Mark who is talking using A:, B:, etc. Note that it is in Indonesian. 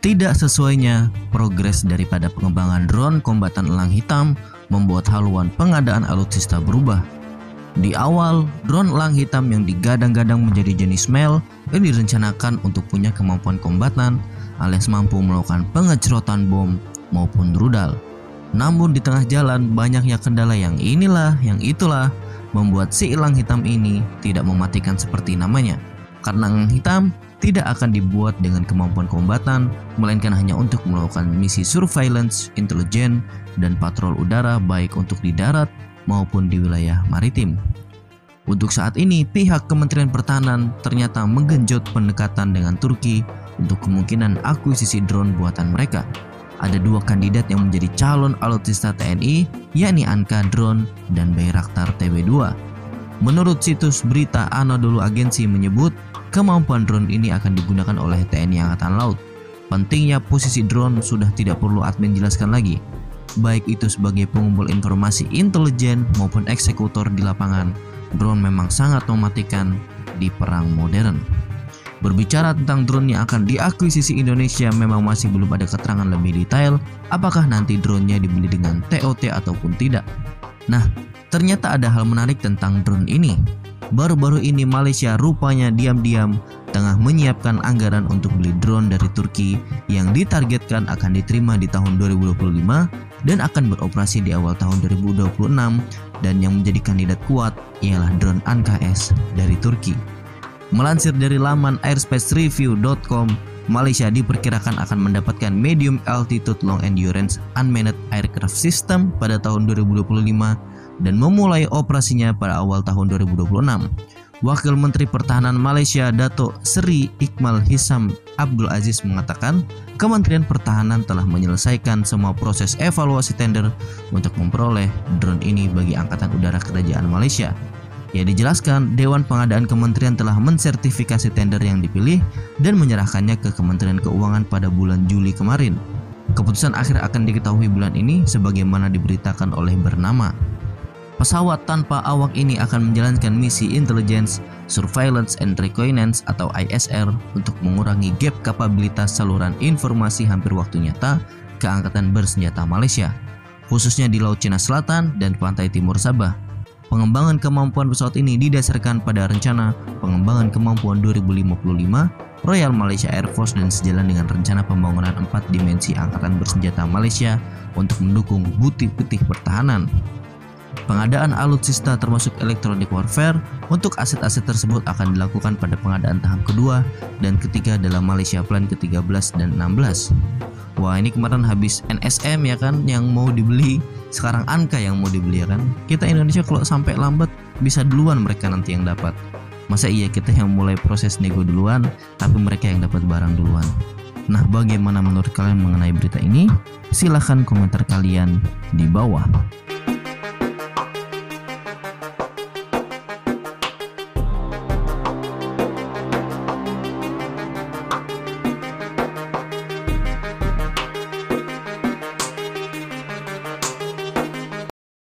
A: Tidak sesuainya progres daripada pengembangan drone kombatan elang hitam membuat haluan pengadaan alutsista berubah. Di awal, drone elang hitam yang digadang-gadang menjadi jenis MEL ini direncanakan untuk punya kemampuan kombatan alias mampu melakukan pengecerotan bom maupun rudal. Namun di tengah jalan banyaknya kendala yang inilah yang itulah membuat si elang hitam ini tidak mematikan seperti namanya. Karena elang hitam tidak akan dibuat dengan kemampuan kombatan, melainkan hanya untuk melakukan misi surveillance, intelijen, dan patrol udara baik untuk di darat maupun di wilayah maritim. Untuk saat ini, pihak Kementerian Pertahanan ternyata menggenjot pendekatan dengan Turki untuk kemungkinan akuisisi drone buatan mereka. Ada dua kandidat yang menjadi calon alutsista TNI, yakni Anka Drone dan Bayraktar TB2. Menurut situs berita Anadolu Agency menyebut, kemampuan drone ini akan digunakan oleh TNI Angkatan Laut. Pentingnya posisi drone sudah tidak perlu admin jelaskan lagi, baik itu sebagai pengumpul informasi intelijen maupun eksekutor di lapangan. Drone memang sangat mematikan di perang modern. Berbicara tentang drone yang akan diakuisisi Indonesia, memang masih belum ada keterangan lebih detail apakah nanti drone-nya dibeli dengan TOT ataupun tidak. Nah, ternyata ada hal menarik tentang drone ini. Baru-baru ini Malaysia rupanya diam-diam tengah menyiapkan anggaran untuk beli drone dari Turki yang ditargetkan akan diterima di tahun 2025 dan akan beroperasi di awal tahun 2026, dan yang menjadi kandidat kuat ialah drone ANKA-S dari Turki. Melansir dari laman airspacereview.com, Malaysia diperkirakan akan mendapatkan Medium Altitude Long Endurance Unmanned Aircraft System pada tahun 2025 dan memulai operasinya pada awal tahun 2026. Wakil Menteri Pertahanan Malaysia Dato' Seri Iqmal Hisam Abdul Aziz mengatakan, Kementerian Pertahanan telah menyelesaikan semua proses evaluasi tender untuk memperoleh drone ini bagi Angkatan Udara Kerajaan Malaysia. Ya, dijelaskan Dewan Pengadaan Kementerian telah mensertifikasi tender yang dipilih dan menyerahkannya ke Kementerian Keuangan pada bulan Juli kemarin. Keputusan akhir akan diketahui bulan ini sebagaimana diberitakan oleh Bernama. Pesawat tanpa awak ini akan menjalankan misi Intelligence, Surveillance and Reconnaissance atau ISR untuk mengurangi gap kapabilitas saluran informasi hampir waktu nyata ke Angkatan Bersenjata Malaysia, khususnya di Laut Cina Selatan dan Pantai Timur Sabah. Pengembangan kemampuan pesawat ini didasarkan pada rencana pengembangan kemampuan 2055 Royal Malaysia Air Force dan sejalan dengan rencana pembangunan 4 dimensi Angkatan Bersenjata Malaysia untuk mendukung butir-butir pertahanan. Pengadaan alutsista termasuk electronic warfare untuk aset-aset tersebut akan dilakukan pada pengadaan tahap kedua dan ketiga dalam Malaysia Plan ke-13 dan 16. Wah, ini kemarin habis NSM ya kan yang mau dibeli, sekarang Anka yang mau dibeli ya kan. Kita Indonesia kalau sampai lambat bisa duluan mereka nanti yang dapat. Masa iya kita yang mulai proses nego duluan tapi mereka yang dapat barang duluan. Nah, bagaimana menurut kalian mengenai berita ini? Silahkan komentar kalian di bawah.